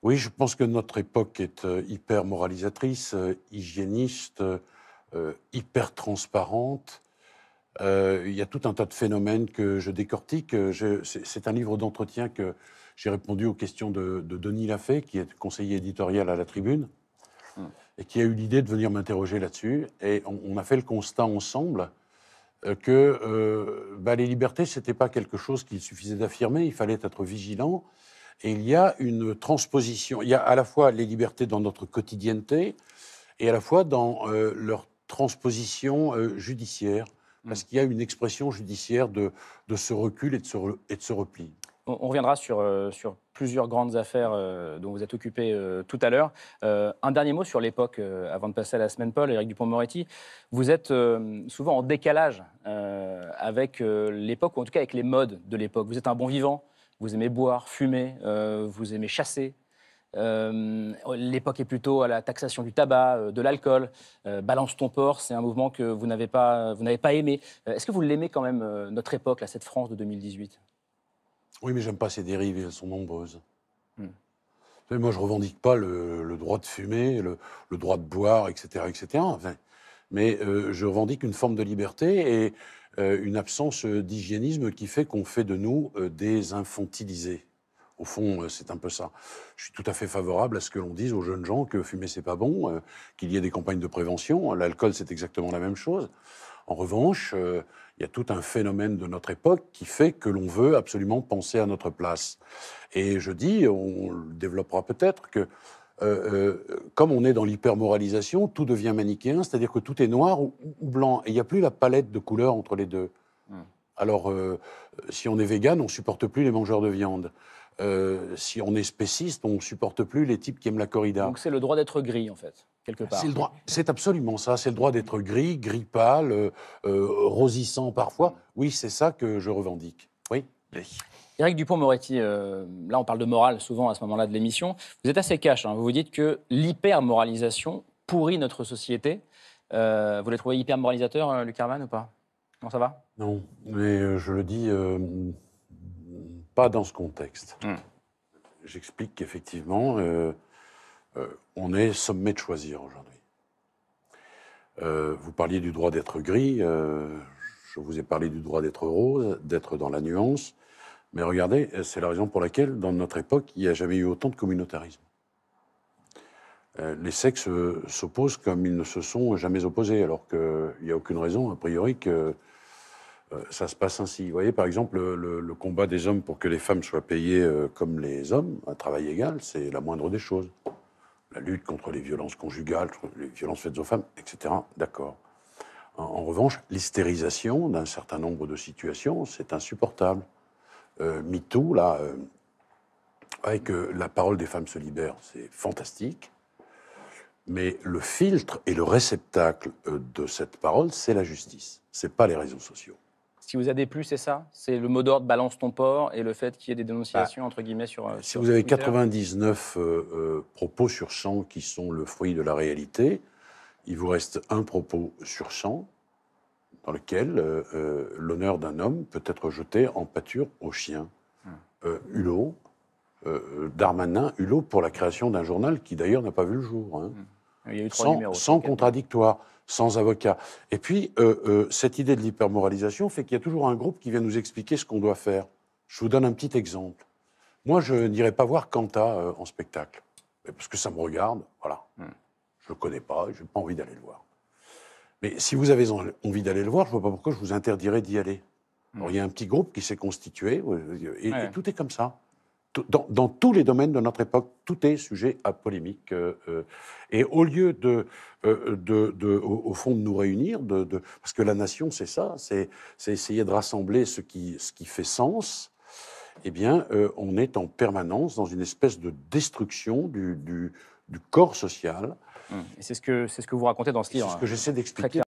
Oui, je pense que notre époque est hyper moralisatrice, hygiéniste, hyper transparente. Il y a tout un tas de phénomènes que je décortique. C'est un livre d'entretien que j'ai répondu aux questions de Denis Lafay, qui est conseiller éditorial à la Tribune, Mmh. et qui a eu l'idée de venir m'interroger là-dessus. Et on a fait le constat ensemble que les libertés, ce n'était pas quelque chose qu'il suffisait d'affirmer, il fallait être vigilant. Et il y a une transposition. Il y a à la fois les libertés dans notre quotidienneté et à la fois dans leur transposition judiciaire, Mmh. parce qu'il y a une expression judiciaire de ce recul et de ce repli. On reviendra sur plusieurs grandes affaires dont vous êtes occupé tout à l'heure. Un dernier mot sur l'époque, avant de passer à la semaine Paul, Éric Dupond-Moretti. Vous êtes souvent en décalage avec l'époque, ou en tout cas avec les modes de l'époque. Vous êtes un bon vivant, vous aimez boire, fumer, vous aimez chasser. L'époque est plutôt à la taxation du tabac, de l'alcool. Balance ton porc, c'est un mouvement que vous n'avez pas aimé. Est-ce que vous l'aimez quand même, notre époque, là, cette France de 2018? Oui, mais j'aime pas ces dérives, elles sont nombreuses. Hmm. Vous savez, moi, je revendique pas le droit de fumer, le droit de boire, etc., etc. Enfin, mais je revendique une forme de liberté et une absence d'hygiénisme qui fait qu'on fait de nous des infantilisés. Au fond, c'est un peu ça. Je suis tout à fait favorable à ce que l'on dise aux jeunes gens que fumer, c'est pas bon, qu'il y ait des campagnes de prévention. L'alcool, c'est exactement la même chose. En revanche, il y a tout un phénomène de notre époque qui fait que l'on veut absolument penser à notre place. Et je dis, on le développera peut-être, que comme on est dans l'hypermoralisation, tout devient manichéen, c'est-à-dire que tout est noir ou blanc. Et il n'y a plus la palette de couleurs entre les deux. Hmm. Alors, si on est végane, on supporte plus les mangeurs de viande. Si on est spéciste, on supporte plus les types qui aiment la corrida. Donc c'est le droit d'être gris, en fait, quelque C'est le part. droit, c'est absolument ça, c'est le droit d'être gris, gris pâle, rosissant parfois. Oui, c'est ça que je revendique. Oui. Oui. Éric Dupond-Moretti, là on parle de morale souvent à ce moment-là de l'émission. Vous êtes assez cash, hein. Vous vous dites que l'hypermoralisation pourrit notre société. Vous les trouvez hyper moralisateur, Luc Hermann, ou pas? Comment ça va? Non, mais je le dis pas dans ce contexte. Hmm. J'explique qu'effectivement, on est sommé de choisir aujourd'hui. Vous parliez du droit d'être gris, je vous ai parlé du droit d'être rose, d'être dans la nuance. Mais regardez, c'est la raison pour laquelle, dans notre époque, il n'y a jamais eu autant de communautarisme. Les sexes s'opposent comme ils ne se sont jamais opposés, alors qu'il n'y a aucune raison, a priori, que ça se passe ainsi. Vous voyez, par exemple, le combat des hommes pour que les femmes soient payées comme les hommes, à travail égal, c'est la moindre des choses. La lutte contre les violences conjugales, les violences faites aux femmes, etc. D'accord. En revanche, l'hystérisation d'un certain nombre de situations, c'est insupportable. MeToo, là, avec la parole des femmes se libère, c'est fantastique. Mais le filtre et le réceptacle de cette parole, c'est la justice. C'est pas les réseaux sociaux. Ce qui vous a déplu, c'est ça? C'est le mot d'ordre balance ton porc et le fait qu'il y ait des Bah, dénonciations, entre guillemets, si sur vous avez Twitter? 99 propos sur 100 qui sont le fruit de la réalité, il vous reste un propos sur 100 dans lequel l'honneur d'un homme peut être jeté en pâture aux chiens. Hulot, Darmanin, Hulot pour la création d'un journal qui d'ailleurs n'a pas vu le jour. Hein. Il y a eu 3 sans, numéros, sans 3 ou 4 numéros. contradictoire, sans avocat. Et puis, cette idée de l'hypermoralisation fait qu'il y a toujours un groupe qui vient nous expliquer ce qu'on doit faire. Je vous donne un petit exemple. Moi, je n'irai pas voir Kanta en spectacle, parce que ça me regarde, voilà. Je ne le connais pas, je n'ai pas envie d'aller le voir. Mais si vous avez envie d'aller le voir, je ne vois pas pourquoi je vous interdirais d'y aller. Alors, il y a un petit groupe qui s'est constitué, et tout est comme ça. Dans tous les domaines de notre époque, tout est sujet à polémique. Et au lieu au fond, de nous réunir, parce que la nation, c'est ça, c'est essayer de rassembler ce qui fait sens, eh bien, on est en permanence dans une espèce de destruction du corps social. Et c'est ce que vous racontez dans ce Et c'est livre, ce que j'essaie très d'expliquer. clairement.